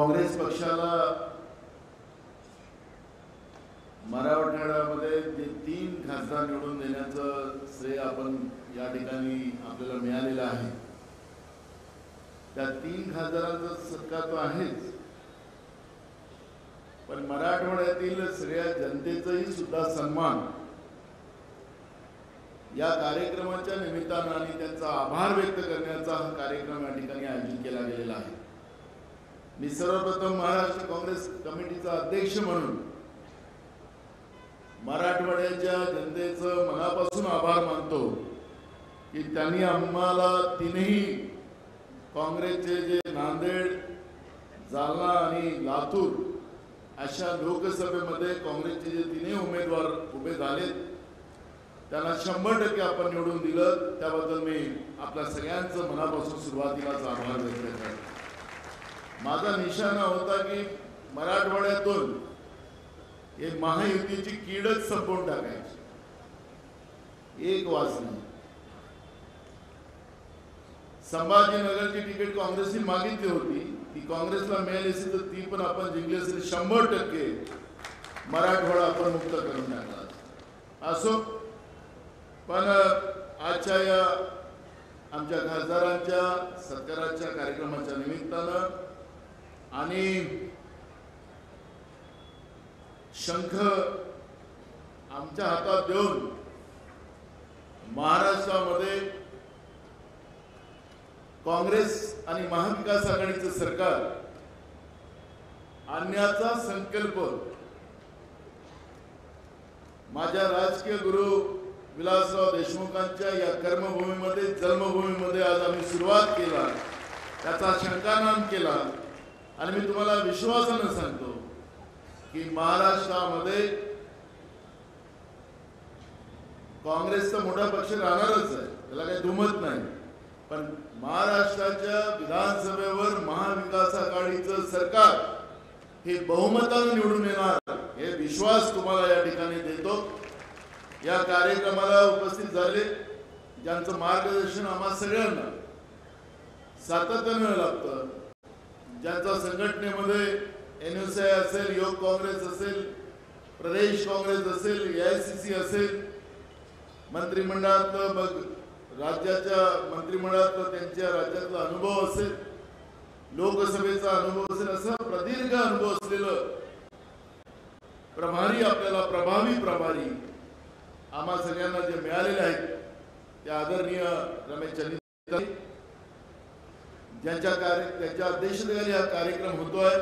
काँग्रेस पक्षाला मराठवाड्यामध्ये जे 3 खासदार निवडून देण्याचं श्रेय आपण या ठिकाणी आपल्याला मिळालेलं आहे। त्या 3 खासदारांचा सत्कार तो आहेच, पण मराठवाड्यातील श्रेय जनतेचाही सुद्धा सन्मान या कार्यक्रमाच्या निमित्तानं आणि त्यांचा आभार व्यक्त करण्याचा हा कार्यक्रम या ठिकाणी आयोजित केला गेलेला आहे। मी सर्वप्रथम महाराष्ट्र काँग्रेस कमिटीचा अध्यक्ष म्हणून मराठवाड्याच्या जनतेचं मनापासून आभार मानतो की त्यांनी आम्हाला 3ही काँग्रेसचे जे नांदेड, जालना आणि लातूर अशा लोकसभेमध्ये काँग्रेसचे जे 3ही उमेदवार उभे झालेत त्यांना 100% आपण निवडून दिलं, त्याबद्दल मी आपल्या सगळ्यांचं मनापासून सुरुवातीलाच आभार व्यक्त करतो। माझा निशाणा होता की मराठवाड्यातून हे महायुतीची कीडच संपवून टाकायची, एक वासना। संभाजीनगरची तिकीट काँग्रेसने मागितली होती, ती काँग्रेसला मिळाली असेल तर ती पण आपण जिंकली असेल। 100% मराठवाडा आपण मुक्त करून टाकला असो, पण आजच्या या आमच्या खासदारांच्या सत्काराच्या कार्यक्रमाच्या निमित्तानं आणि शंख आमच्या हातात देऊन महाराष्ट्रामध्ये काँग्रेस आणि महाविकास आघाडीचं सरकार आणण्याचा संकल्प माझ्या राजकीय गुरु विलासराव देशमुखांच्या या कर्मभूमीमध्ये, जन्मभूमीमध्ये आज आम्ही सुरुवात केला, त्याचा शंकानाम केला। आणि मी तुम्हाला विश्वासानं सांगतो की महाराष्ट्रामध्ये काँग्रेसचा मोठा पक्ष राहणारच आहे, त्याला काही दुमत नाही, पण महाराष्ट्राच्या विधानसभेवर महाविकास आघाडीचं सरकार हे बहुमताने निवडून येणार, हे विश्वास तुम्हाला या ठिकाणी देतो। या कार्यक्रमाला उपस्थित झाले ज्यांचं मार्गदर्शन आम्हा सगळ्यांना सातत्याने लागतं, ज्यांचा संघटनेमध्ये NSI असेल, योग काँग्रेस असेल, प्रदेश काँग्रेस असेल, AICC असेल, मंत्रिमंडळात राज्याच्या मंत्रिमंडळात त्यांच्या राज्यातला अनुभव असेल, लोकसभेचा अनुभव असेल, असं प्रदीर्घ अनुभव असलेलं प्रभारी आपल्याला प्रभावी आम्हा सगळ्यांना जे मिळालेले आहेत ते आदरणीय रमेश चंद्र त्यांच्या अध्यक्षतेखाली हा कार्यक्रम होतोय,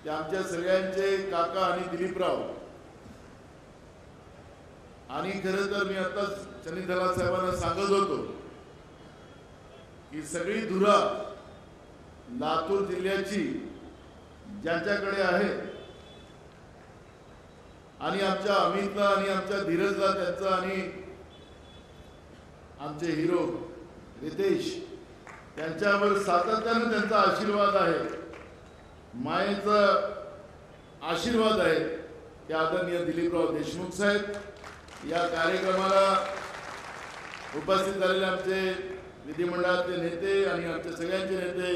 ते आमच्या सगळ्यांचे काका आणि दिलीपराव। आणि खरं तर मी आता चंद्रधला साहेबांना सांगत होतो की सगळी धुरा लातूर जिल्ह्याची ज्यांच्याकडे आहे आणि आमच्या अमितला आणि आमच्या धीरजला त्यांचा आणि आमचे हिरो रितेश त्यांच्यावर सातत्याने त्यांचा आशीर्वाद आहे, मायेचा आशीर्वाद आहे। ते आदरणीय दिलीपराव देशमुख साहेब या कार्यक्रमाला उपस्थित झालेले आमचे विधिमंडळातले नेते आणि आमचे सगळ्यांचे नेते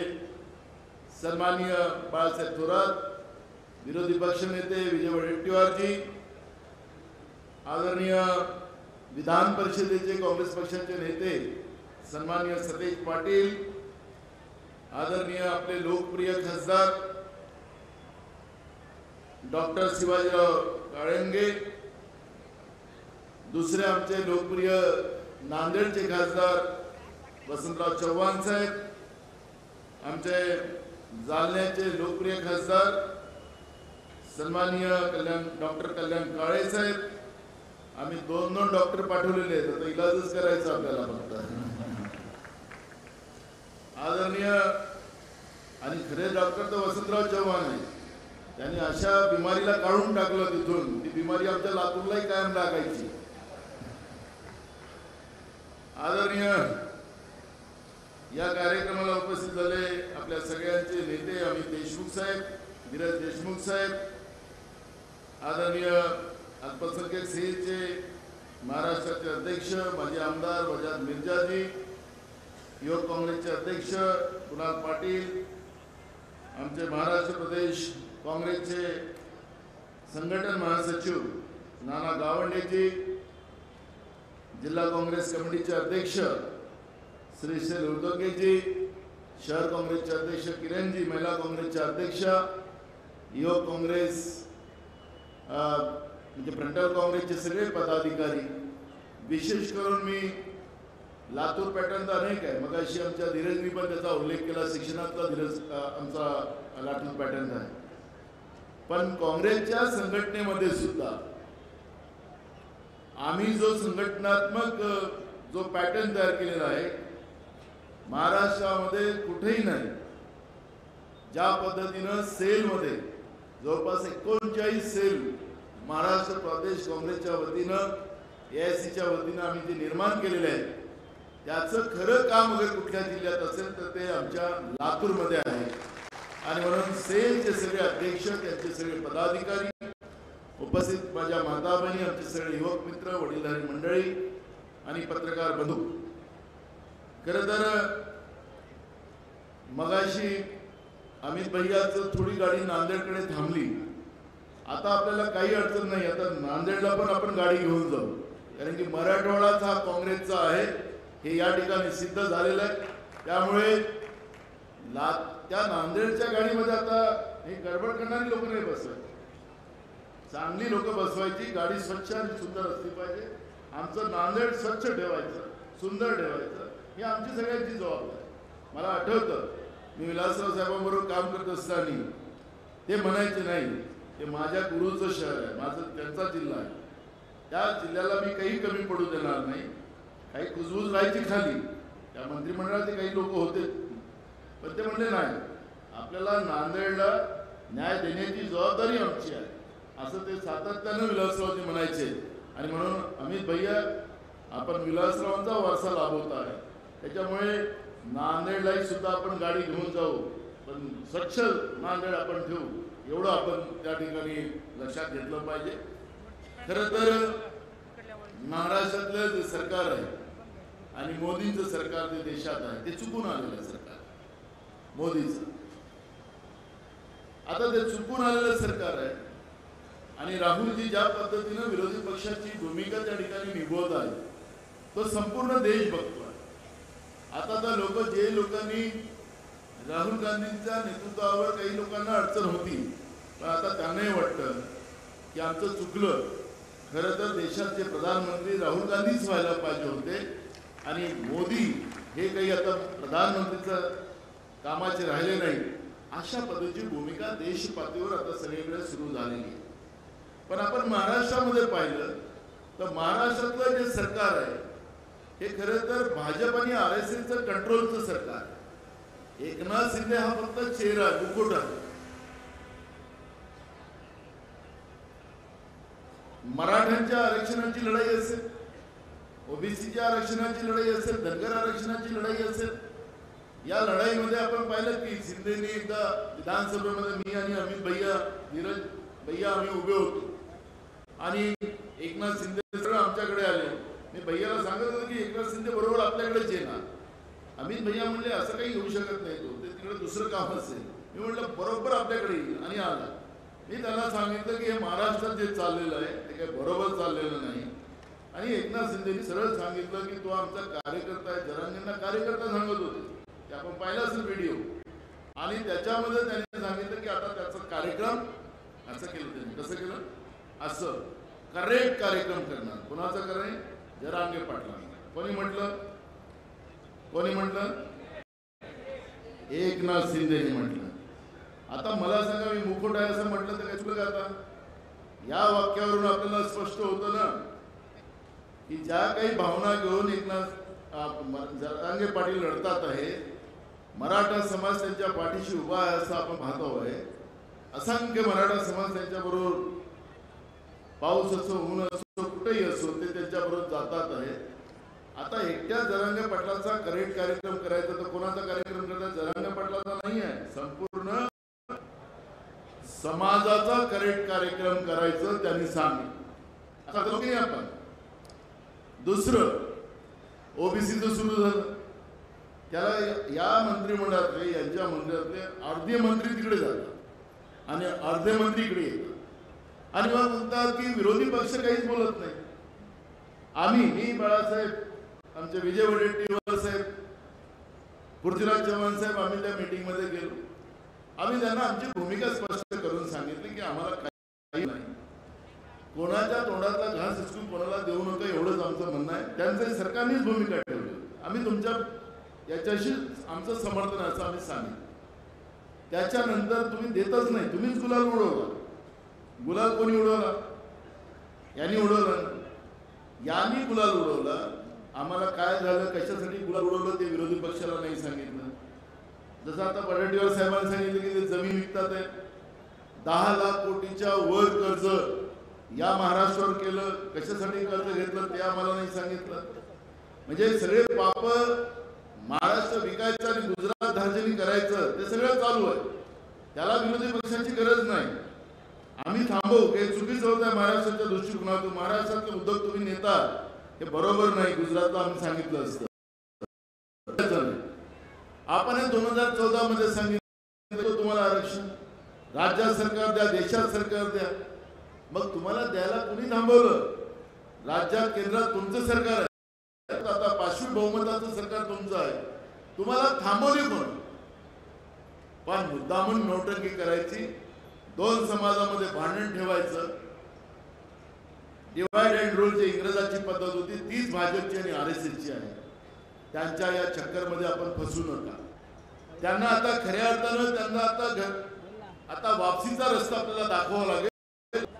सन्माननीय बाळासाहेब थोरात, विरोधी पक्षनेते विजय वडेट्टीवारजी, आदरणीय विधान परिषदेचे काँग्रेस पक्षाचे नेते सन्माननीय सतेज पाटील, आदरणीय आपले लोकप्रिय खासदार डॉक्टर शिवाजीराव काळेंगे, दुसरे आमचे लोकप्रिय नांदेडचे खासदार वसंतराव चव्हाण साहेब, आमचे जालन्याचे लोकप्रिय खासदार सन्माननीय डॉक्टर कल्याण काळे साहेब। आम्ही 2 डॉक्टर पाठवलेले आहेत, आता इलाजच करायचा आपल्याला फक्त। आदरणीय आणि खरे डॉक्टर तर वसंतराव चव्हाण आहे, त्यांनी अशा बिमारीला काढून टाकलं तिथून, ती बिमारी आमच्या लातूरलाही कायम लागायची। आदरणीय या कार्यक्रमाला उपस्थित झाले आपल्या सगळ्यांचे नेते अमित देशमुख साहेब, धीरज देशमुख साहेब, आदरणीय अल्पसंख्याक सेलचे महाराष्ट्राचे अध्यक्ष माजी आमदार वजाद मिर्जाजी, युवक काँग्रेसचे अध्यक्ष कुणाल पाटील, आमचे महाराष्ट्र प्रदेश काँग्रेसचे संघटन महासचिव नाना गावंडेजी, जिल्हा काँग्रेस कमिटीचे अध्यक्ष श्री शेल उर्दोगेजी, शहर काँग्रेसचे अध्यक्ष किरणजी, महिला काँग्रेसचे अध्यक्ष, युवक काँग्रेस म्हणजे फ्रंटल काँग्रेसचे सगळे पदाधिकारी, विशेष करून मी लातूर पॅटर्न तर अनेक आहे, मग अशी आमच्या धीरजनी पण त्याचा उल्लेख केला, शिक्षणातला धीरज आमचा लातूर पॅटर्न आहे. पण काँग्रेसच्या संघटनेमध्ये सुद्धा आम्ही जो संघटनात्मक जो पॅटर्न तयार केलेला आहे महाराष्ट्रामध्ये कुठेही नाही. ज्या पद्धतीनं सेलमध्ये जवळपास 39 सेल महाराष्ट्र प्रदेश काँग्रेसच्या वतीनं AICच्या वतीनं आम्ही जे निर्माण केलेले आहे त्याचं खरं काम अगर कुठल्या जिल्ह्यात असेल तर ते आमच्या लातूरमध्ये आहे. आणि म्हणून सेलचे सगळे अध्यक्ष, त्यांचे सगळे पदाधिकारी, उपस्थित माझ्या माता बहिणी, आमचे सगळे युवक मित्र, वडीलधारी मंडळी आणि पत्रकार बंधू, खरं तर मगाशी अमित भैयाचं थोडी गाडी नांदेडकडे थांबली. आता आपल्याला काही अडचण नाही, आता नांदेडला पण आपण गाडी घेऊन जाऊ, कारण की मराठवाडाच हा काँग्रेसचा आहे हे या ठिकाणी सिद्ध झालेलं आहे. त्यामुळे त्या नांदेडच्या गाडीमध्ये आता हे गडबड करणारी लोक नाही बसवायची, चांगली लोक बसवायची, गाडी स्वच्छ आणि सुंदर असली पाहिजे. आमचं नांदेड स्वच्छ ठेवायचं, सुंदर ठेवायचं, ही आमची सगळ्यांची जबाबदारी. मला आठवतं मी विलासराव साहेबांबरोबर काम करत असताना ते म्हणायचे नाही ते माझ्या गुरुचं शहर आहे, माझं त्यांचा जिल्हा आहे, त्या जिल्ह्याला मी काही कमी पडू देणार नाही. काही कुजबूज राहायची खाली, त्या मंत्रिमंडळाचे काही लोक होते, पण ते म्हणले नाही, आपल्याला नांदेडला न्याय देण्याची जबाबदारी आमची आहे, असं ते सातत्यानं विलासरावजी म्हणायचे. आणि म्हणून अमित भैया आपण विलासरावांचा वारसा लाभवत आहे, त्याच्यामुळे नांदेडलाही सुद्धा आपण गाडी घेऊन जाऊ, पण स्वच्छ नांदेड आपण ठेवू, एवढं आपण त्या ठिकाणी लक्षात घेतलं पाहिजे. खरं तर महाराष्ट्रातलं जे सरकार आहे आणि मोदींचं सरकार जे देशात आहे ते चुकून आलेलं सरकार मोदीचं. आता ते चुकून आलेलं सरकार आहे आणि राहुलजी ज्या पद्धतीनं विरोधी पक्षाची भूमिका त्या ठिकाणी निभवत आहे तो संपूर्ण देश बघतोय. आता तर लोक जे लोकांनी राहुल गांधींच्या नेतृत्वावर काही लोकांना अडचण होती, पण आता त्यांनाही वाटतं की आमचं चुकलं. खरं तर देशाचे प्रधानमंत्री राहुल गांधीच व्हायला पाहिजे होते आणि मोदी हे काही आता प्रधानमंत्रीचं कामाचे राहिले नाही, अशा पद्धतीची भूमिका देश पातळीवर आता सगळीकडे सुरू झालेली आहे. पण आपण महाराष्ट्रामध्ये पाहिलं तर महाराष्ट्रातलं जे सरकार आहे हे खरं तर भाजप आणि RSSचं कंट्रोलचं सरकार आहे. एकनाथ शिंदे हा फक्त चेहरा, मुकुट आहे. मराठ्यांच्या आरक्षणाची लढाई असेल, OBCच्या आरक्षणाची लढाई असेल, धनगर आरक्षणाची लढाई असेल, या लढाईमध्ये आपण पाहिलं की शिंदेनी एकदा विधानसभेमध्ये मी आणि अमित भैया, धीरज भैया आम्ही उभे होतो आणि एकनाथ शिंदे सगळं आमच्याकडे आले. मी भैयाला सांगत होतो की एकनाथ शिंदे बरोबर आपल्याकडेच येणार. अमित भैया म्हणले असं काही होऊ शकत नाही, तो ते तिकडे दुसरं काम असेल. मी म्हटलं बरोबर आपल्याकडे येईल आणि आला. मी त्यांना सांगितलं की हे महाराष्ट्रात जे चाललेलं आहे ते काही बरोबर चाललेलं नाही. आणि एकनाथ शिंदेनी सरळ सांगितलं की तो आमचा कार्यकर्ता आहे, जरांगेंना कार्यकर्ता सांगत होते, ते आपण पाहिलं असेल व्हिडिओ. आणि त्याच्यामध्ये त्यांनी सांगितलं की आता त्याचा कार्यक्रम असं केलं, त्यांनी कसं केलं, असं करेक्ट कार्यक्रम करणार. कोणाचा करे, जरांगे पाटलांचा. कोणी म्हटलं, कोणी म्हटलं, एकनाथ शिंदेनी म्हटलं. आता मला सांगा मी मुकुट आहे असं म्हटलं तर काय चुकलं का? आता या वाक्यावरून आपल्याला स्पष्ट होतं ना की ज्या काही भावना घेऊन एकनाथ जरांगे पाटील लढतात आहे, मराठा समाज त्यांच्या पाठीशी उभा आहे असं आपण पाहतो आहे. असंख्य मराठा समाज त्यांच्याबरोबर पाऊस असो, ऊन असो, कुठेही असो ते त्यांच्याबरोबर जातात आहे. आता एकट्या जरांगे पाटलाचा करेक्ट कार्यक्रम करायचा तर कोणाचा कार्यक्रम करायचा? जरांगे पाटलाचा नाही आहे, संपूर्ण समाजाचा करेक्ट कार्यक्रम करायचं त्यांनी सांगितलं. आता दोघे आपण दुसरं OBCचं सुरू झालं. त्याला या मंत्रिमंडळातले यांच्या मंत्र्यातले अर्धे मंत्री तिकडे जातात आणि अर्धे मंत्री इकडे येतात आणि मग म्हणतात की विरोधी पक्ष काहीच बोलत नाही. मी बाळासाहेब आमचे विजय वडेट्टीवार साहेब पृथ्वीराज चव्हाण साहेब आम्ही त्या मीटिंगमध्ये गेलो. आम्ही त्यांना आमची भूमिका स्पष्ट करून सांगितली की आम्हाला काही नाही, कोणाच्या तोंडातला घास हिसकून कोणाला देऊ नका एवढंच आमचं म्हणणं आहे. त्यांचं सरकारनेच भूमिका ठेवली. आम्ही तुमच्या याच्याशी आमचं समर्थन असं आम्ही सांगितलं. त्याच्यानंतर तुम्ही देतच नाही, तुम्हीच गुलाल उडवला. गुलाल कोणी उडवला? यांनी उडवला. यांनी गुलाल उडवला. आम्हाला काय झालं, कशासाठी गुलाल उडवलं ते विरोधी पक्षाला नाही सांगितलं. जसं आता वडेट्टीवार साहेबांनी सांगितलं की ते जमीन विकतात आहे, 10 लाख कोटीच्या वर कर्ज या महाराष्ट्रावर केलं. कशासाठी कर्ज घेतलं ते आम्हाला नाही सांगितलं. म्हणजे सगळे पाप महाराष्ट्र विकायचं आणि गुजरात धार्जनी करायचं ते सगळं चालू आहे. त्याला विरोधी पक्षाची गरज नाही. आम्ही थांबवू. काही चुकीचं होत आहे महाराष्ट्राच्या दृष्टिकोनातून. महाराष्ट्रातले उद्योग तुम्ही नेता हे बरोबर नाही. गुजरातला आम्ही सांगितलं असतं. आपण हे 2014 मध्ये सांगितलं तुम्हाला आरक्षण राज्यात सरकार द्या, देशात सरकार द्या. मग तुम्हाला द्यायला कुणी थांबवलं? राज्यात केंद्रात तुमचं सरकार आहे. आता पाशवी बहुमताचं सरकार तुमचं आहे. तुम्हाला थांबवली कोण? पण मुद्दामून नोटंकी करायची, 2 समाजामध्ये भांडण ठेवायचं, डिवाइड अँड रूल जी इंग्रजाची पद्धत होती तीच भाजपची आणि RSSची आहे. त्यांच्या या चक्करमध्ये आपण फसू नका. त्यांना आता खऱ्या अर्थानं त्यांना आता वापसीचा रस्ता आपल्याला दाखवावा लागेल.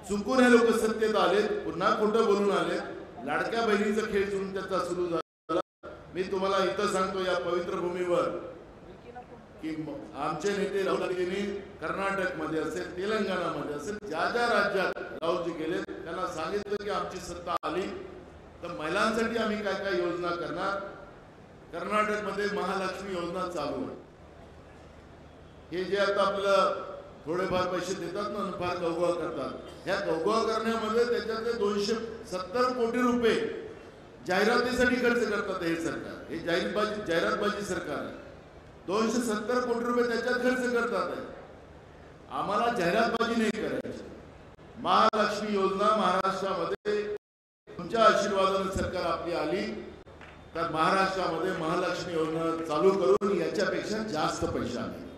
चुकून हे लोक सत्तेत आले, पुन्हा खोटं बोलून आले. लाडक्या बहिणीचा खेळ सुरू त्याचा सुरू झाला. मी तुम्हाला इथं सांगतो या पवित्र भूमीवर की आमचे नेते राहुलजींनी कर्नाटकमध्ये असेल, तेलंगणामध्ये असेल, ज्या ज्या राज्यात राहुलजी गेले त्यांना सांगितलं की आमची सत्ता आली तर महिलांसाठी आम्ही काय काय योजना करणार. कर्नाटकमध्ये महालक्ष्मी योजना चालू आहे. हे जे आता आपल्याला थोडेफार पैसे देतात ना, फार गवगवा करतात. ह्या गवगवा करण्यामध्ये त्याच्यातले 270 कोटी रुपये जाहिरातीसाठी खर्च करतात हे सरकार. हे जाहिरातबाजी सरकार आहे. 270 कोटी रुपये त्याच्यात खर्च करतात. आम्हाला जाहिरातबाजी नाही करायची. महालक्ष्मी योजना महाराष्ट्रामध्ये तुमच्या आशीर्वादाने सरकार आपली आली तर महाराष्ट्रामध्ये महालक्ष्मी योजना चालू करून याच्यापेक्षा जास्त पैसे आले.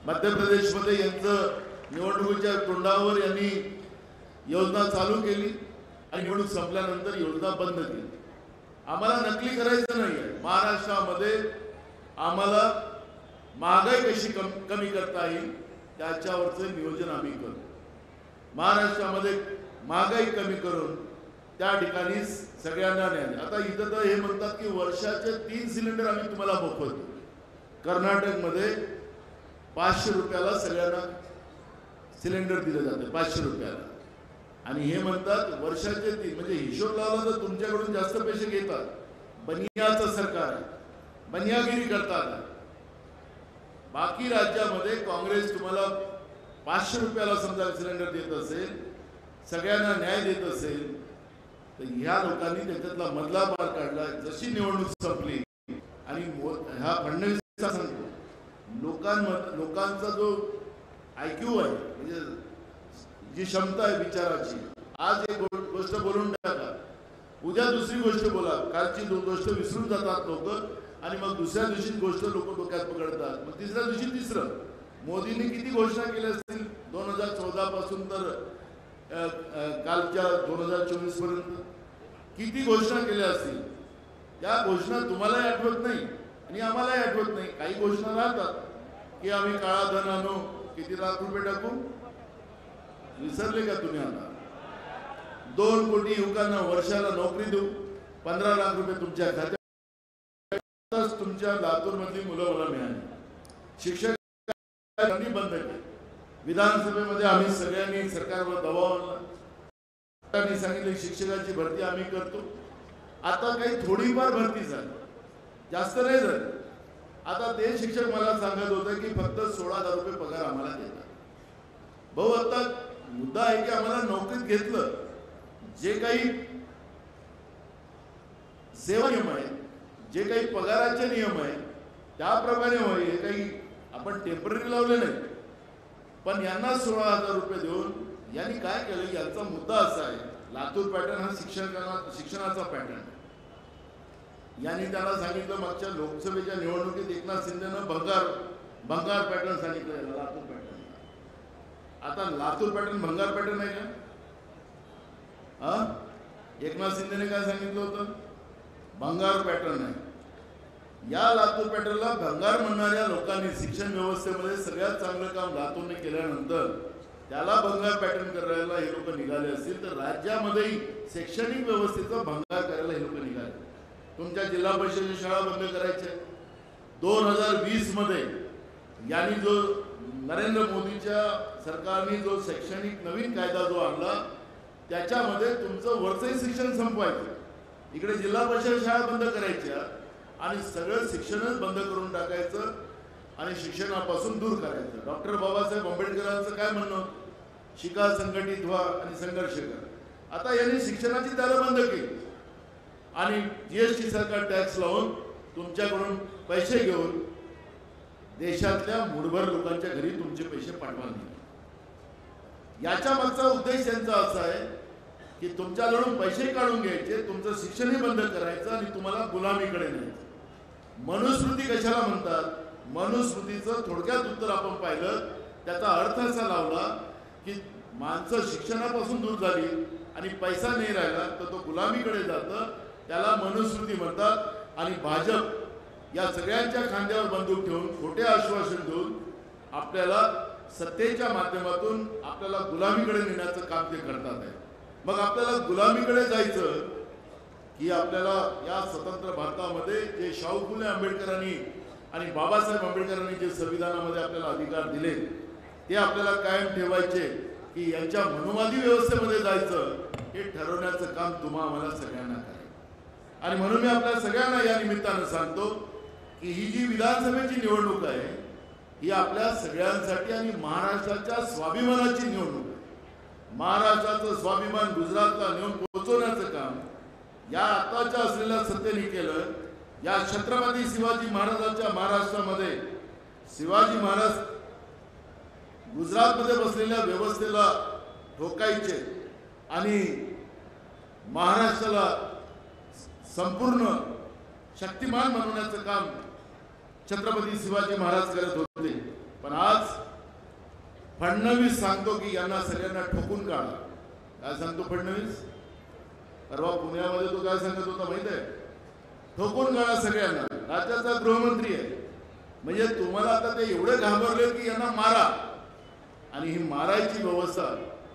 मध्य प्रदेशमध्ये यांचं निवडणुकीच्या तोंडावर यांनी योजना चालू केली आणि निवडणूक संपल्यानंतर योजना बंद केली. आम्हाला नकली करायचं नाही आहे. महाराष्ट्रामध्ये आम्हाला महागाई कशी कमी करता येईल त्याच्यावरचं नियोजन आम्ही करू. महाराष्ट्रामध्ये महागाई कमी करून त्या ठिकाणी सगळ्यांना न्याय. आता इथं तर हे म्हणतात की वर्षाचे 3 सिलेंडर आम्ही तुम्हाला मोफत देऊ. कर्नाटकमध्ये 500 रुपयाला सगळ्यांना सिलेंडर दिलं जातं, 500 रुपयाला. आणि हे म्हणतात वर्षाचे 3. म्हणजे हिशोब लावला तर तुमच्याकडून जास्त पैसे घेतात. बनियाचं सरकार आहे, बनियागिरी करतात. बाकी राज्यामध्ये काँग्रेस तुम्हाला 500 रुपयाला समजा सिलेंडर देत असेल, सगळ्यांना न्याय देत असेल, तर ह्या लोकांनी त्याच्यातला मधला पार काढला. जशी निवडणूक संपली आणि ह्या फडणवीसचा सांगतो लोकांचा जो IQ आहे, म्हणजे जी क्षमता आहे विचाराची, आज एक गोष्ट बोलून टाका, उद्या दुसरी गोष्ट बोला, कालची गोष्ट विसरून जातात लोक आणि मग दुसऱ्या दिवशी गोष्ट लोक डोक्यात पकडतात, मग तिसऱ्या दिवशी तिसरं. मोदींनी किती घोषणा केल्या असतील 2014 पासून तर कालच्या 2024 पर्यंत किती घोषणा केल्या असतील. त्या घोषणा तुम्हालाही आठवत नाही आणि आम्हालाही आठवत नाही. काही घोषणा राहतात की आम्ही काळा धन आणू, किती लाख रुपये टाकू, विसरले का तुम्ही? आता 2 कोटी युवकांना वर्षाला नोकरी देऊ, 15 लाख रुपये तुमच्या खात्यात. तुमच्या लातूर मधली मुलं मला मिळाली. शिक्षक बंद केले. विधानसभेमध्ये आम्ही सगळ्यांनी सरकारवर दबाव आणला. सांगितले शिक्षकाची भरती आम्ही करतो. आता काही थोडीफार भरती झाली, जास्त नाही झाली. आता ते शिक्षक मला सांगत होते की फक्त 16,000 रुपये पगार आम्हाला देतात. भाऊ, आता मुद्दा आहे की आम्हाला नोकरीत घेतलं, जे काही सेवा नियम आहे, जे काही पगाराचे नियम आहे त्याप्रमाणे हे काही आपण टेम्पररी लावले नाही, पण यांना 16,000 रुपये देऊन यांनी काय केलं, यांचा मुद्दा असा आहे, लातूर पॅटर्न हा शिक्षणाचा पॅटर्न आहे. यांनी त्याला सांगितलं मागच्या लोकसभेच्या निवडणुकीत एकनाथ शिंदेनं भंगार पॅटर्न सांगितलं याला, लातूर पॅटर्न. आता लातूर पॅटर्न भंगार पॅटर्न आहे का? एकनाथ शिंदेने काय सांगितलं होतं? भंगार पॅटर्न आहे. या लातूर पॅटर्नला भंगार म्हणणाऱ्या लोकांनी शिक्षण व्यवस्थेमध्ये सगळ्यात चांगलं काम लातूरने केल्यानंतर त्याला भंगार पॅटर्न करायला हे लोक निघाले असतील, तर राज्यामध्येही शैक्षणिक व्यवस्थेचा भंगार करायला हे लोक निघाले. तुमच्या जिल्हा परिषदेच्या शाळा बंद करायच्या. 2020 मध्ये यांनी जो नरेंद्र मोदीच्या सरकारने जो शैक्षणिक नवीन कायदा जो आणला त्याच्यामध्ये तुमचं वरचंही शिक्षण संपवायचं, इकडे जिल्हा परिषद शाळा बंद करायच्या आणि सगळं शिक्षणच बंद करून टाकायचं आणि शिक्षणापासून दूर करायचं. डॉक्टर बाबासाहेब आंबेडकरांचं काय म्हणणं होतं? शिका, संघटित व्हा आणि संघर्ष करा. आता यांनी शिक्षणाची दारं बंद केली आणि जीएसटी सरकार टॅक्स लावून तुमच्याकडून पैसे घेऊन देशातल्या मूठभर लोकांच्या घरी तुमचे पैसे पाठवायला. याच्या मागचा उद्देश त्यांचा असा आहे की तुमच्याकडून पैसे काढून घ्यायचे, तुमचं शिक्षणही बंद करायचं आणि तुम्हाला गुलामीकडे न्यायचं. मनुस्मृती कशाला म्हणतात? मनुस्मृतीचं थोडक्यात उत्तर आपण पाहिलं, त्याचा अर्थ असा लावला की माणसं शिक्षणापासून दूर झाली आणि पैसा नाही राहिला तर तो गुलामीकडे जातं, त्याला मनुस्मृती म्हणतात. आणि भाजप या सगळ्यांच्या खांद्यावर बंदूक ठेवून खोटे आश्वासन देऊन आपल्याला सत्तेच्या माध्यमातून आपल्याला गुलामीकडे नेण्याचं काम ते करतात आहे. मग आपल्याला गुलामीकडे जायचं की आपल्याला या स्वतंत्र भारतामध्ये जे शाहू फुले आंबेडकरांनी आणि बाबासाहेब आंबेडकरांनी जे संविधानामध्ये आपल्याला अधिकार दिले ते आपल्याला कायम ठेवायचे की यांच्या मनुवादी व्यवस्थेमध्ये जायचं, हे ठरवण्याचं काम तुम्हा आम्हाला सगळ्यांना करायचं. आणि म्हणून मी आपल्या सगळ्यांना या निमित्तानं सांगतो की ही जी विधानसभेची निवडणूक आहे ही आपल्या सगळ्यांसाठी आणि महाराष्ट्राच्या स्वाभिमानाची निवडणूक आहे. महाराष्ट्राचं स्वाभिमान गुजरातला नेऊन पोहोचवण्याचं काम या आताच्या असलेल्या सत्तेने केलं. या छत्रपती शिवाजी महाराजांच्या महाराष्ट्रामध्ये शिवाजी महाराज गुजरातमध्ये बसलेल्या व्यवस्थेला ठोकायचे आणि महाराष्ट्राला संपूर्ण शक्तिमान बनवण्याचं काम छत्रपती शिवाजी महाराज करत होते. पण आज फडणवीस सांगतो की यांना सगळ्यांना ठोकून काढा. काय सांगतो फडणवीस? परवा पुण्यामध्ये तो काय सांगत होता माहित आहे? ठोकून काढा सगळ्यांना. राज्याचा गृहमंत्री आहे. म्हणजे तुम्हाला आता ते एवढे घाबरले की यांना मारा. आणि ही मारायची व्यवस्था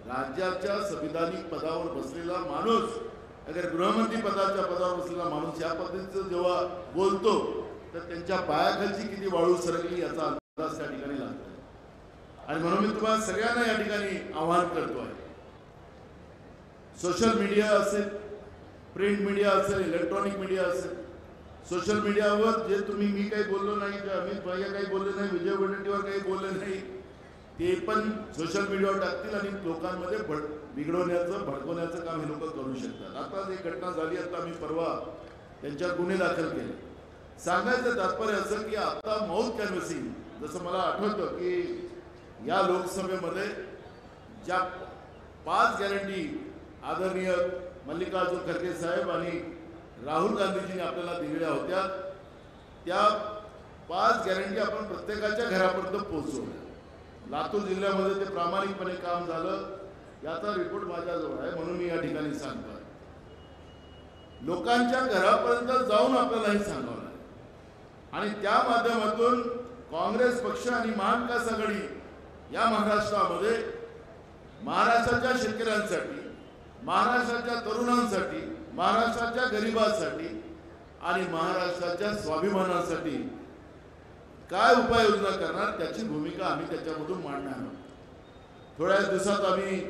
राज्याच्या संविधानिक पदावर बसलेला माणूस, अगर गृहमंत्री पदाच्या पदावर बसलेला माणूस या पद्धतीचं जेव्हा बोलतो तर त्यांच्या पायाखालची किती वाळू सरकली याचा अंदाज त्या ठिकाणी लागतो. आणि म्हणून मी तुम्हाला सगळ्यांना या ठिकाणी आवाहन करतो आहे, सोशल मीडिया असेल, प्रिंट मीडिया असेल, इलेक्ट्रॉनिक मीडिया असेल, सोशल मीडियावर जे तुम्ही मी काही बोललो नाही, अमित भैया काही बोलले नाही, विजय वडेट्टीवार काही बोलले नाही, ते पण सोशल मीडियावर टाकतील आणि लोकांमध्ये बिघडवण्याचं भडकवण्याचं काम हे लोक करू शकतात. आता एक घटना झाली, आता आम्ही परवा त्यांच्यावर गुन्हे दाखल केले. सांगायचं तात्पर्य असं की आता माउथ कॅन्व्हसिंग, जसं मला आठवतं की या लोकसभेमध्ये ज्या 5 गॅरंटी आदरणीय मल्लिकार्जुन खरगे साहेब आणि राहुल गांधीजींनी आपल्याला दिलेल्या होत्या, त्या 5 गॅरंटी आपण प्रत्येकाच्या घरापर्यंत पोहोचवल्या. लातूर जिल्ह्यामध्ये ते प्रामाणिकपणे काम झालं, याचा रिपोर्ट माझ्याजवळ आहे. म्हणून मी या ठिकाणी सांगतो, लोकांच्या घरापर्यंत जाऊन आपल्याला हे सांगावं लागेल. आणि त्या माध्यमातून काँग्रेस पक्ष आणि महाविकास आघाडी या महाराष्ट्रामध्ये महाराष्ट्राच्या शेतकऱ्यांसाठी, महाराष्ट्राच्या तरुणांसाठी, महाराष्ट्राच्या गरिबांसाठी आणि महाराष्ट्राच्या स्वाभिमानासाठी काय उपाययोजना करणार त्याची भूमिका आम्ही त्याच्यामधून मांडणार आहोत. थोड्या दिवसात आम्ही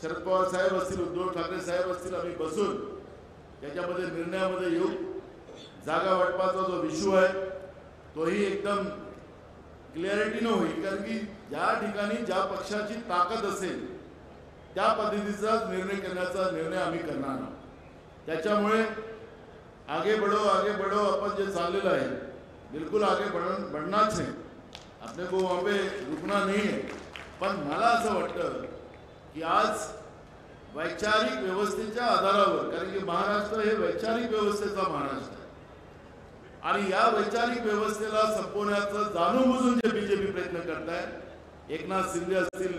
शरद पवार साहेब असतील, उद्धव ठाकरे साहेब असतील, आम्ही बसून त्याच्यामध्ये निर्णयामध्ये येऊ. जागा वाटपाचा जो इश्यू आहे तोही एकदम क्लॅरिटीनं होईल, कारण की ज्या ठिकाणी ज्या पक्षाची ताकद असेल त्या पद्धतीचा निर्णय करण्याचा निर्णय आम्ही करणार आहोत. त्याच्यामुळे आगे बढो आपण जे चाललेलं आहे बिल्कुल आगे बढ़ना है, अपने को वहाँ पे रुकना नहीं है। पण मला असं वाटतं की आज वैचारिक व्यवस्थेच्या आधारावर, कारण की महाराष्ट्र हे वैचारिक व्यवस्थेचा महाराष्ट्र आहे आणि या वैचारिक व्यवस्थेला संपवण्याचं जाणून-बुजून जे बीजेपी प्रयत्न करताय, एकनाथ शिंदे असतील,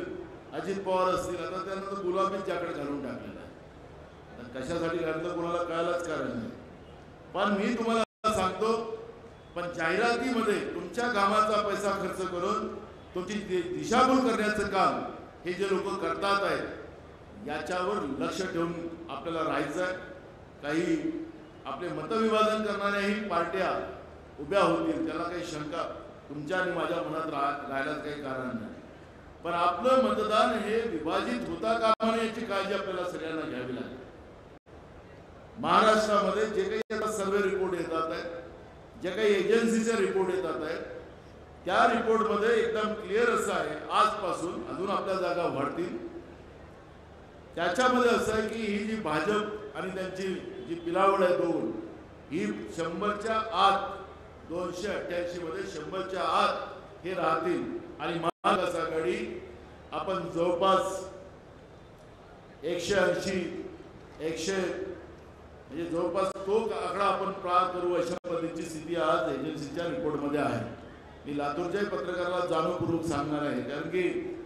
अजित पवार असतील, आता त्यांना तर गुलाबीच जॅकेट घालून टाकलेलं आहे। कशासाठी घातलं कोणाला कळायलाच कारण नाही। पण मी तुम्हाला सांगतो, पण जाहिरातीमध्ये तुमच्या कामाचा पैसा खर्च करून तुमची दिशाभूल करण्याचं काम हे जे लोक करतात आहेत, याच्यावर लक्ष ठेवून आपल्याला राहायचं आहे। काही आपले मतविभाजन करणाऱ्याही पार्ट्या उभ्या होतील, त्याला काही शंका तुमच्या आणि माझ्या मनात राहायलाच काही कारण नाही। पण आपलं मतदान हे विभाजित होता कामा नये याची काळजी आपल्याला सगळ्यांना घ्यावी लागेल। महाराष्ट्रामध्ये जे काही आता सर्वे रिपोर्ट येतात आहेत, जे काही एजन्सीचे रिपोर्ट येतात आहेत, त्या रिपोर्टमध्ये एकदम क्लिअर असं आहे, आजपासून अजून आपल्या जागा वाढतील। त्याच्यामध्ये असं आहे की ही जी भाजप आणि त्यांची जी पिलावड आहे दोन, ही 100च्या आत, 288 मध्ये 100च्या आत हे राहतील आणि महाविकास आघाडी आपण जवळपास 180 म्हणजे जवळपास तो आकडा आपण पार करू अशा पद्धतीची स्थिती आज एजन्सीच्या रिपोर्टमध्ये आहे। मी लातूरच्या पत्रकाराला जाणूनपूर्वक सांगणार आहे, कारण की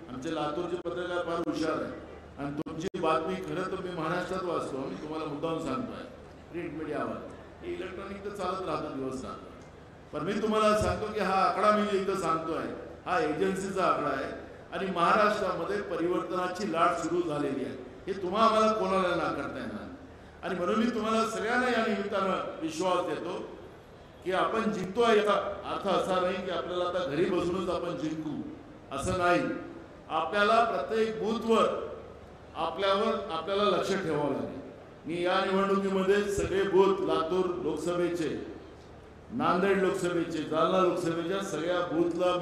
आमचे लातूरचे पत्रकार फार हुशार आहे आणि तुमची बातमी खरं तर मी महाराष्ट्रात वाचतो, मी तुम्हाला मुद्दाम सांगतोय, प्रिंट मीडियावर, हे इलेक्ट्रॉनिक तर चालत राहतं दिवस रात्र। पण मी तुम्हाला सांगतो की हा आकडा मी इथं सांगतोय, हा एजन्सीचा आकडा आहे आणि महाराष्ट्रामध्ये परिवर्तनाची लाट सुरू झालेली आहे, हे तुम्हा आम्हाला कोणाला नाकारता येणार। आणि म्हणून मी तुम्हाला सगळ्यांना या निमित्तानं विश्वास देतो की आपण जिंकतोय। याचा अर्थ असा नाही की आपल्याला आता घरी बसूनच आपण जिंकू, असं नाही। आपल्याला प्रत्येक बूथवर आपल्याला लक्ष ठेवावं लागेल। मी या निवडणुकीमध्ये सगळे बूथ, लातूर लोकसभेचे, नांदेड लोकसभेचे, जालना लोकसभेच्या सगळ्या बूथला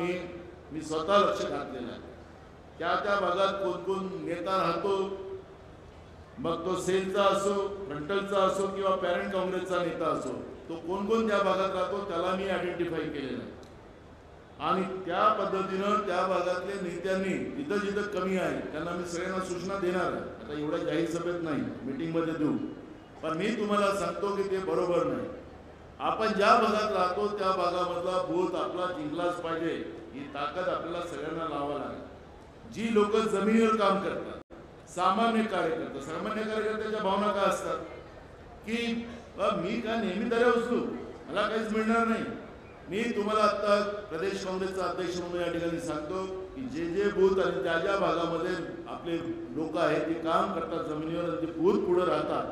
मी स्वतः लक्ष घातलेलं आहे। त्या भागात कोण कोण नेता राहतो, मग तो सेलचा असो, फ्रंटलचा असो किंवा पॅरेंट काँग्रेसचा नेता असो, तो कोण कोण त्या भागात राहतो त्याला मी आयडेंटिफाय केलेलं आहे आणि त्या पद्धतीनं त्या भागातल्या नेत्यांनी जिथं जिथं कमी आहे त्यांना मी सगळ्यांना सूचना देणार आहे। आता एवढ्या जाहीर सभेत नाही, मीटिंगमध्ये देऊ, पण मी तुम्हाला सांगतो की ते बरोबर नाही। आपण ज्या भागात राहतो त्या भागामधला बूथ आपला जिंकलाच पाहिजे, ही ताकद आपल्याला सगळ्यांना लावावी लागेल। जी लोक जमिनीवर काम करतात, सामान्य कार्यकर्त्याच्या भावना काय असतात की मी का नेहमी दऱ्या उचलू, मला काहीच मिळणार नाही। मी तुम्हाला आता प्रदेश काँग्रेसचा अध्यक्ष म्हणून या ठिकाणी सांगतो की जे बूथ आणि त्या ज्या भागामध्ये आपले लोक आहेत ते काम करतात जमिनीवर आणि ते बूथ पुढे राहतात,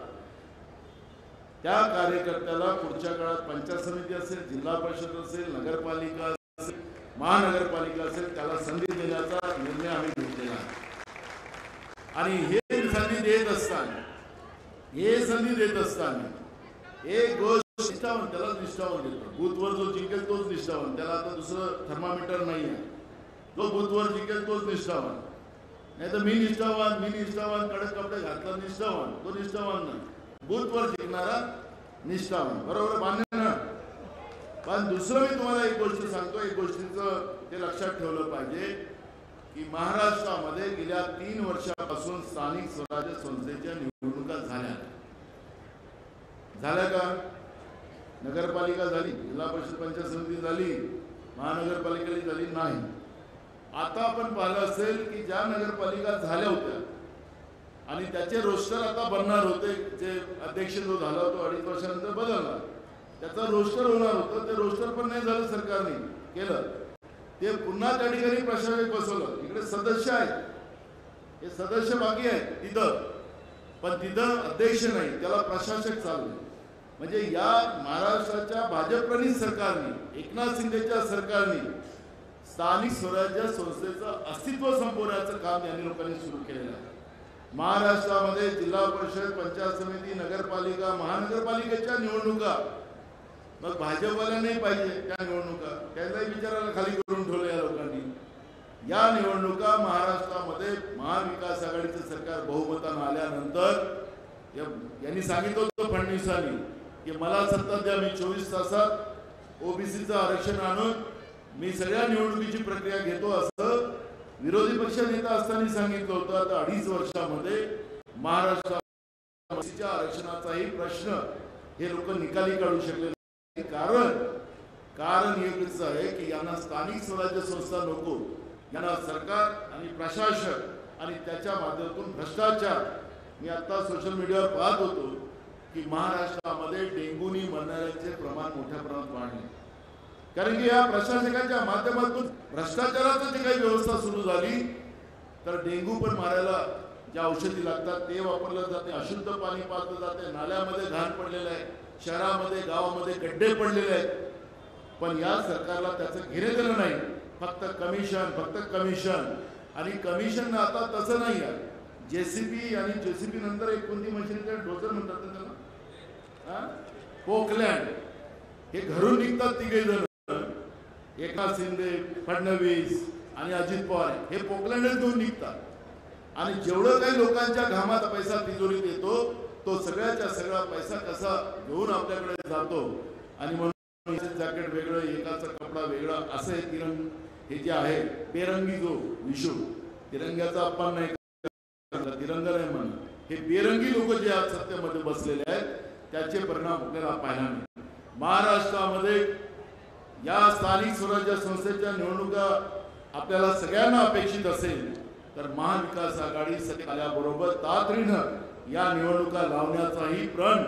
त्या कार्यकर्त्याला पुढच्या काळात पंचायत समिती असेल, जिल्हा परिषद असेल, नगरपालिका असेल, महानगरपालिका असेल, त्याला संधी देण्याचा निर्णय आम्ही घेतलेला आहे। आणि हे संधी देत असताना एक गोष्ट निष्ठावान, त्याला निष्ठावान देतो। बूथवर जो जिंकेल तोच निष्ठावान, त्याला आता दुसरं थर्मामीटर नाही आहे, जो बूथवर जिंकेल तोच निष्ठावान। नाही तर मी निष्ठावान कडक कपडे घातला निष्ठावान, तो निष्ठावान नाही, बूथवर जिंकणारा निष्ठावान। बरोबर, मान्य ना? पण दुसरं मी तुम्हाला एक गोष्ट सांगतो, एक गोष्टीचं ते लक्षात ठेवलं पाहिजे की महाराष्ट्रामध्ये गेल्या 3 वर्षापासून स्थानिक स्वराज्य संस्थेच्या निवडणुका झाल्या का? नगरपालिका झाली, जिल्हा परिषद पंचायत समिती झाली, महानगरपालिका झाली नाही। आता आपण पाहिलं असेल की ज्या नगरपालिका झाल्या होत्या आणि त्याचे रोस्टर आता बनणार होते, जे अध्यक्ष जो झाला तो 2.5 वर्षानंतर बदलला, त्याचा रोस्टर होणार होतं, ते रोस्टर पण नाही झालं, सरकारने केलं ते पुन्हा त्या ठिकाणी प्रशासक बसवलं। इकडे सदस्य आहेत, हे सदस्य बाकी आहेत तिथं, पण तिथं अध्यक्ष नाही, त्याला प्रशासक चालले। म्हणजे या महाराष्ट्राच्या भाजपप्रणीत सरकारने, एकनाथ शिंदेच्या सरकारने स्थानिक स्वराज्य संस्थेचं अस्तित्व संपवण्याचं काम यांनी लोकांनी सुरू केलेलं आहे। महाराष्ट्रामध्ये जिल्हा परिषद, पंचायत समिती, नगरपालिका, महानगरपालिकेच्या निवडणुका मग भाजपवाल्या नाही पाहिजे त्या निवडणुका, त्यालाही विचारायला खाली करून ठेवलं या लोकांनी। या निवडणुका महाराष्ट्रामध्ये महाविकास आघाडीचं सरकार बहुमतानं आल्यानंतर यांनी सांगितलं होतं फडणवीसांनी की मला सत्ता द्या, मी 24 तासात ओबीसीचं आरक्षण आणून मी सगळ्या निवडणुकीची प्रक्रिया घेतो असं विरोधी पक्ष नेता असताना सांगितलं होतं. आता 2.5 वर्षामध्ये महाराष्ट्रात ओबीसीच्या आरक्षणाचाही प्रश्न हे लोक निकाली काढू शकले नाही. कारण एकच आहे की यांना स्थानिक स्वराज्य संस्था नको, यांना सरकार आणि प्रशासन आणि त्याच्या माध्यमातून भ्रष्टाचार. मी आता सोशल मीडियावर पाहत होतो की महाराष्ट्रामध्ये डेंग्यूनी मरणाऱ्यांचे प्रमाण मोठ्या प्रमाणात वाढले, कारण की या प्रशासकांच्या माध्यमातून भ्रष्टाचाराची जी काही व्यवस्था सुरू झाली तर डेंग्यू पण मारायला ज्या औषधी लागतात ते वापरलं जाते, अशुद्ध पाणी पाजलं जाते, नाल्यामध्ये घाण पडलेलं आहे, शहरामध्ये गावामध्ये गड्डे पडलेले आहेत. पण या सरकारला त्याचं घेणं देणं नाही. फक्त कमिशन आणि कमिशन आता तसं नाही आहे. जेसीबी आणि जेसीबी नंतर एक कोणती मशीन डोजर म्हणतात ना त्याला, पोकलँड, हे घरून निघतात तिघे जण, एकनाथ शिंदे, फडणवीस आणि अजित पवार, हे पोकलँडच घेऊन निघतात. आणि जेवढं काही लोकांच्या घामात पैसा तिजोरीत येतो तो सगळ्याच्या सगळा पैसा कसा घेऊन आपल्याकडे जातो. आणि म्हणून जॅकेट वेगळं, एकाचा कपडा वेगळा, असं हे तिरंग, हे जे आहे बेरंगी जो विषू, तिरंग्याचा अपमान नाही, तिरंगा नाही म्हणून, हे बेरंगी लोक जे आज सत्तेमध्ये बसलेले आहेत त्याचे परिणाम आपल्याला पाहायला मिळतात. महाराष्ट्रामध्ये या स्थानिक स्वराज्य संस्थेच्या निवडणुका आपल्याला सगळ्यांना अपेक्षित असेल तर महाविकास आघाडी सत्तेत आल्याबरोबर तातडीनं या निवडणुका लावण्याचाही प्रण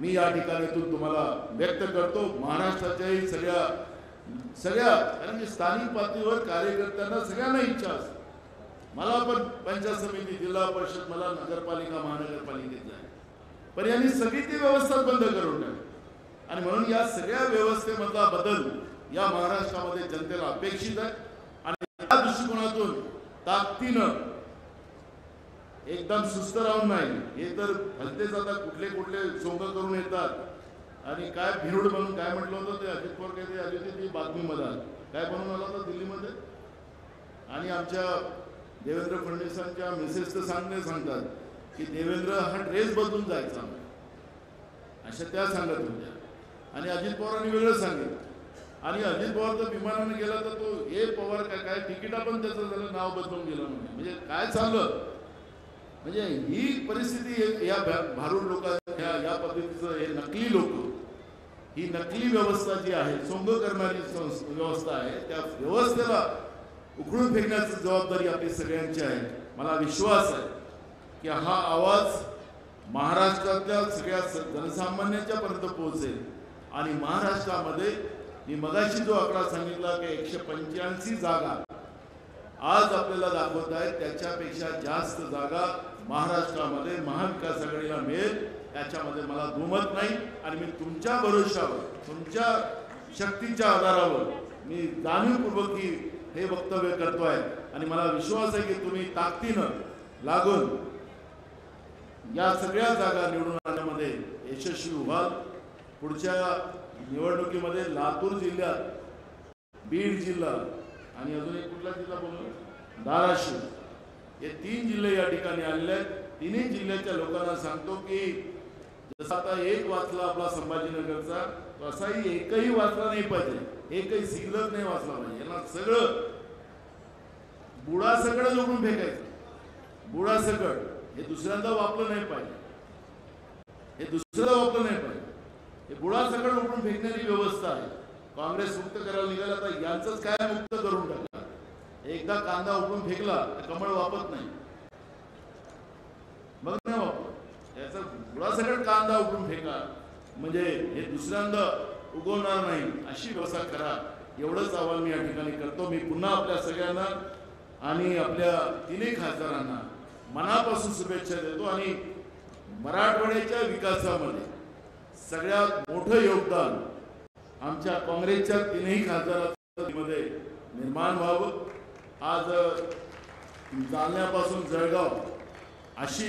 मी या ठिकाणीतून तुम्हाला व्यक्त करतो. महाराष्ट्राच्याही सगळ्या कारण की स्थानिक पातळीवर कार्यकर्त्यांना सगळ्यांना इच्छा असते. मला पण पंचायत समिती, जिल्हा परिषद, मला नगरपालिका, महानगरपालिकेत आहे, पण यांनी सगळी ती व्यवस्था बंद करून टाकली. आणि म्हणून या सगळ्या व्यवस्थेमधला बदल या महाराष्ट्रामध्ये जनतेला अपेक्षित आहे. आणि त्या दृष्टिकोनातून ताकदीनं, एकदम सुस्त राहून नाही, हे तर भलतेच आता कुठले सोंग करून येतात आणि काय भिरूड म्हणून काय म्हटलं होतं ते अजित पवार काहीतरी आली होती ती बातमीमध्ये, काय बनवून आला होता दिल्लीमध्ये. आणि आमच्या देवेंद्र फडणवीसांच्या मिसेस तर सांगतात की देवेंद्र हा ड्रेस बदलून जायचा, अशा त्या सांगत होत्या. आणि अजित पवारांनी वेगळं सांगितलं. आणि अजित पवार तर विमानाने गेला तर तो ए पवार काय तिकीटा पण त्याचं झालं, नाव बदलून गेलं म्हणजे काय चाललं. म्हणजे ही परिस्थिती या भारूड लोकांच्या या पद्धतीचं हे नकली लोक, ही नकली व्यवस्था जी आहे, सोंग करणारी व्यवस्था आहे, त्या व्यवस्थेला उखडून फेकण्याची जबाबदारी आपली सगळ्यांची आहे. मला विश्वास आहे की हा आवाज महाराष्ट्रातल्या सगळ्या जनसामान्यांच्या पर्यंत पोहोचेल. आणि महाराष्ट्रामध्ये मी मगाशी जो आकडा सांगितला की 185 जागा आज आपल्याला दाखवत आहेत, त्याच्यापेक्षा जास्त जागा महाराष्ट्रामध्ये महाविकास आघाडीला मिळेल याच्यामध्ये मला दुमत नाही. आणि मी तुमच्या भरोशावर, तुमच्या शक्तीच्या आधारावर मी जाणीवपूर्वक ही हे वक्तव्य करतोय. आणि मला विश्वास आहे की तुम्ही ताकदीनं लागून या सगळ्या जागा निवडून आणण्यामध्ये यशस्वी व्हाल. पुढच्या निवडणुकीमध्ये लातूर जिल्ह्यात, बीड जिल्हा आणि अजून एक कुठला जिल्हा बोललो, धाराशिव, हे 3 जिल्हे या ठिकाणी आलेले आहेत. तिन्ही जिल्ह्याच्या लोकांना सांगतो की जसा आता एक वाचला आपला संभाजीनगरचा, तसाही एकही वाचला नाही पाहिजे, एकही सिग्नल नाही वाचला पाहिजे. यांना सगळं बुडासकड जोडून फेकायचं. बुडासकड हे दुसऱ्यांदा वापरलं नाही पाहिजे, हे दुसऱ्यांदा वापरलं नाही पाहिजे. हे बुडासकड उडून फेकण्याची व्यवस्था आहे. काँग्रेस मुक्त करायला निघाला तर यांचंच काय मुक्त करून टाकला. एकदा कांदा उडून फेकला तर कमळ वापरत नाही, मग नाही वापर, याचा बुडासकड कांदा उडून फेका म्हणजे हे दुसऱ्यांदा उगवणार नाही, अशी व्यवस्था करा. एवढंच आवाहन मी या ठिकाणी करतो. मी पुन्हा आपल्या सगळ्यांना आणि आपल्या तिन्ही खासदारांना मनापासून शुभेच्छा देतो. आणि मराठवाड्याच्या विकासामध्ये सगळ्यात मोठं योगदान आमच्या काँग्रेसच्या तिन्ही खासदारांमध्ये निर्माण व्हावं. आज जालन्यापासून जळगाव अशी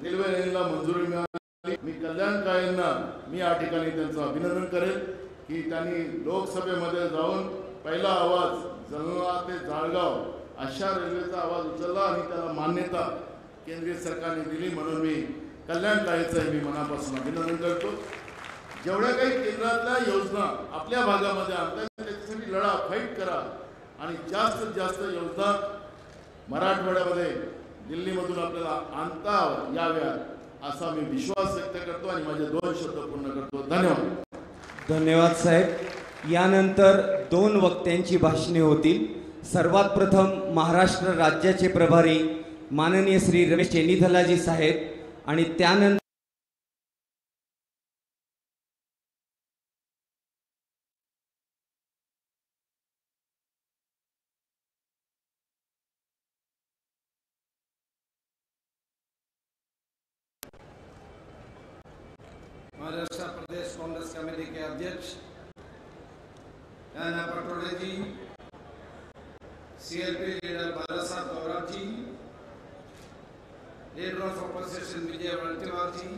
रेल्वे लाईनला मंजुरी मिळाली. मी कल्याण काळेंना मी या ठिकाणी त्यांचं अभिनंदन करेन की त्यांनी लोकसभेमध्ये जाऊन पहिला आवाज जालना ते जळगाव अशा रेल्वेचा आवाज उचलला आणि त्याला मान्यता केंद्रीय सरकारने दिली. म्हणून मी कल्याण काळेचं मी मनापासून अभिनंदन करतो. जेवढ्या काही केंद्रातल्या योजना आपल्या भागामध्ये आणतात त्याच्यासाठी लढा, फाईट करा आणि जास्तीत जास्त योजना मराठवाड्यामध्ये दिल्लीमधून आपल्याला आणता याव्यात असा मी विश्वास व्यक्त करतो आणि माझे 2 शब्द पूर्ण करतो. धन्यवाद. धन्यवाद साहेब. यानंतर 2 वक्त्यांची भाषणे होतील. सर्वात प्रथम महाराष्ट्र राज्याचे प्रभारी माननीय श्री रमेश चेन्नीथलाजी साहेब आणि त्यानंतर महाराष्ट्र प्रदेश कांग्रेस कमेटी के अध्यक्ष Nana Patole ji, CLP leader Bala Saheb Gaurav ji, leader of opposition Vijay Wadettiwar G,